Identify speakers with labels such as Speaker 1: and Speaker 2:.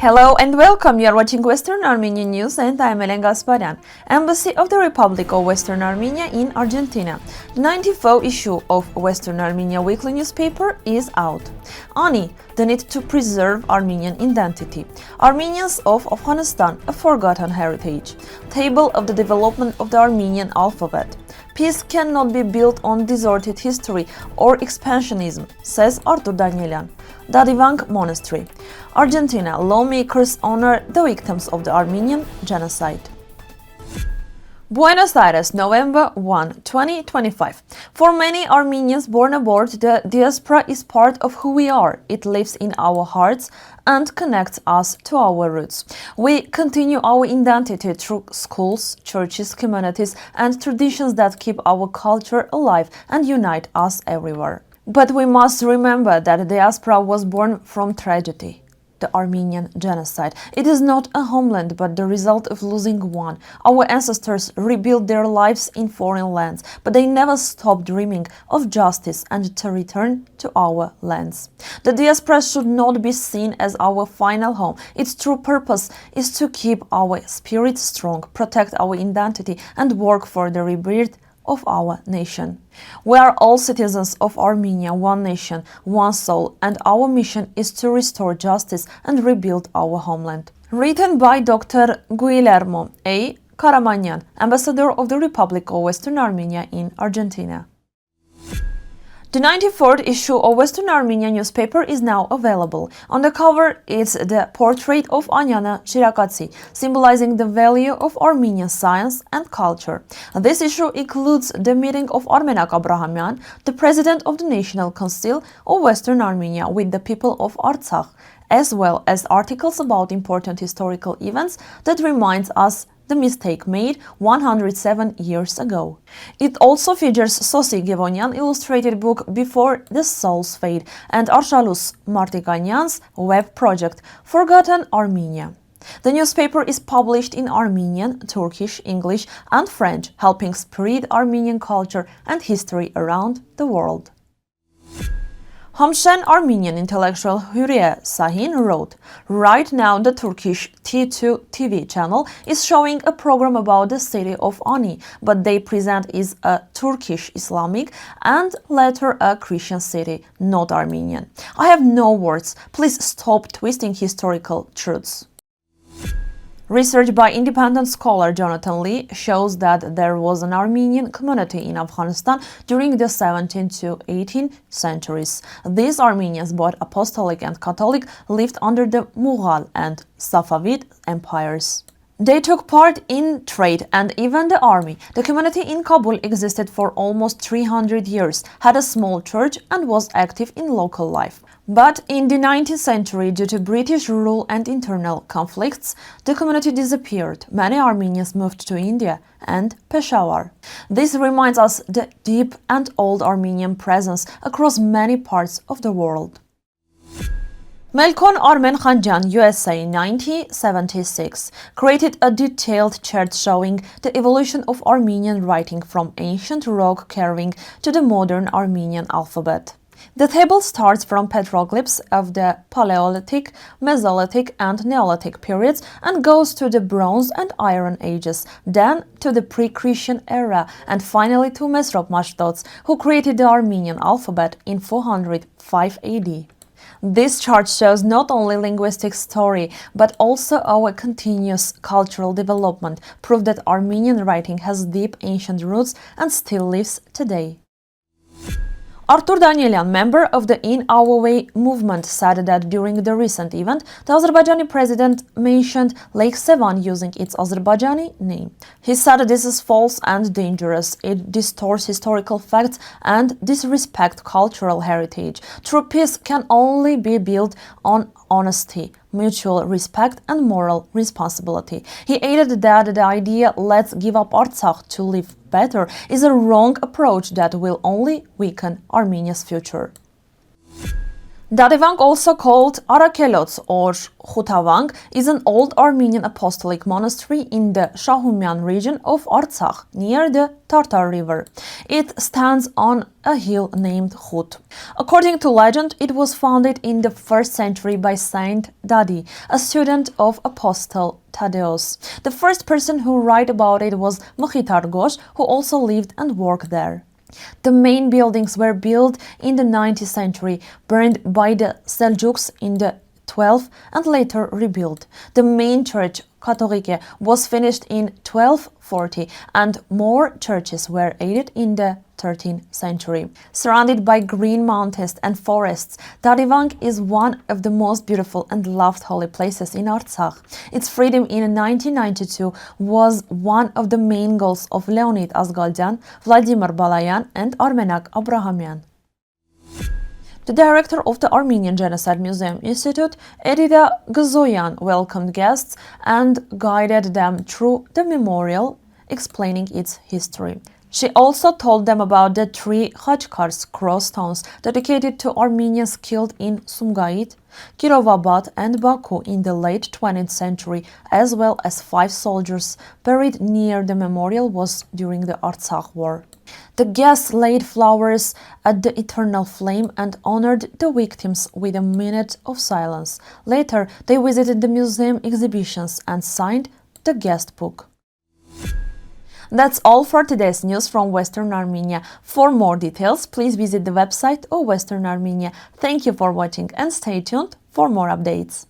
Speaker 1: Hello and welcome. You are watching Western Armenian News and I am Gasparian. Embassy of the Republic of Western Armenia in Argentina. The 94th issue of Western Armenia weekly newspaper is out. Ani, the need to preserve Armenian identity. Armenians of Afghanistan, a forgotten heritage. Table of the development of the Armenian alphabet. Peace cannot be built on distorted history or expansionism, says Artur Danielyan. Dadivank Monastery. Argentina lawmakers honor the victims of the Armenian Genocide. Buenos Aires, November 1, 2025. For many Armenians born abroad, the diaspora is part of who we are. It lives in our hearts and connects us to our roots. We continue our identity through schools, churches, communities, and traditions that keep our culture alive and unite us everywhere. But we must remember that the diaspora was born from tragedy. The Armenian Genocide. It is not a homeland, but the result of losing one. Our ancestors rebuilt their lives in foreign lands, but they never stopped dreaming of justice and to return to our lands. The diaspora should not be seen as our final home. Its true purpose is to keep our spirit strong, protect our identity, and work for the rebirth of our nation. We are all citizens of Armenia, one nation, one soul, and our mission is to restore justice and rebuild our homeland. Written by Dr. Guillermo A. Karamanyan, Ambassador of the Republic of Western Armenia in Argentina. The 94th issue of Western Armenia newspaper is now available. On the cover is the portrait of Anyana Shirakatsi, symbolizing the value of Armenian science and culture. This issue includes the meeting of Armenak Abrahamyan, the president of the National Council of Western Armenia, with the people of Artsakh, as well as articles about important historical events that reminds us the mistake made 107 years ago. It also features Sosi Gevonyan illustrated book Before the Souls Fade and Arshalus Martikanyan's web project Forgotten Armenia. The newspaper is published in Armenian, Turkish, English and French, helping spread Armenian culture and history around the world. Homshan Armenian intellectual Hürriye Sahin wrote, "Right now the Turkish T2 TV channel is showing a program about the city of Ani, but they present is a Turkish Islamic and later a Christian city, not Armenian. I have no words. Please stop twisting historical truths." Research by independent scholar Jonathan Lee shows that there was an Armenian community in Afghanistan during the 17th to 18th centuries. These Armenians, both apostolic and Catholic, lived under the Mughal and Safavid empires. They took part in trade and even the army. The community in Kabul existed for almost 300 years, had a small church and was active in local life. But in the 19th century, due to British rule and internal conflicts, the community disappeared. Many Armenians moved to India and Peshawar. This reminds us the deep and old Armenian presence across many parts of the world. Melkon Armen Khanjan, USA, 1976, created a detailed chart showing the evolution of Armenian writing from ancient rock carving to the modern Armenian alphabet. The table starts from petroglyphs of the Paleolithic, Mesolithic and Neolithic periods and goes to the Bronze and Iron Ages, then to the pre-Christian era and finally to Mesrop Mashtots, who created the Armenian alphabet in 405 AD. This chart shows not only linguistic story, but also our continuous cultural development, proof that Armenian writing has deep ancient roots and still lives today. Artur Danielyan, member of the In Our Way movement, said that during the recent event, the Azerbaijani president mentioned Lake Sevan using its Azerbaijani name. He said this is false and dangerous. It distorts historical facts and disrespects cultural heritage. True peace can only be built on honesty, mutual respect and moral responsibility. He added that the idea "let's give up Artsakh to live better" is a wrong approach that will only weaken Armenia's future. Dadivank, also called Arakelos or Khutavank, is an old Armenian apostolic monastery in the Shahumian region of Artsakh, near the Tartar River. It stands on a hill named Khut. According to legend, it was founded in the 1st century by Saint Dadi, a student of Apostle Thaddeus. The first person who wrote about it was Agatangeghos, who also lived and worked there. The main buildings were built in the 9th century, burned by the Seljuks in the 12th and later rebuilt. The main church, Catholique, was finished in 1240 and more churches were added in the 13th century. Surrounded by green mountains and forests, Dadivank is one of the most beautiful and loved holy places in Artsakh. Its freedom in 1992 was one of the main goals of Leonid Asgaldian, Vladimir Balayan and Armenak Abrahamian. The director of the Armenian Genocide Museum Institute, Edita Gazoyan, welcomed guests and guided them through the memorial, explaining its history. She also told them about the 3 Khachkars cross stones dedicated to Armenians killed in Sumgait, Kirovabad and Baku in the late 20th century, as well as 5 soldiers buried near the memorial was during the Artsakh War. The guests laid flowers at the eternal flame and honored the victims with a minute of silence. Later, they visited the museum exhibitions and signed the guest book. That's all for today's news from Western Armenia. For more details, please visit the website of Western Armenia. Thank you for watching and stay tuned for more updates.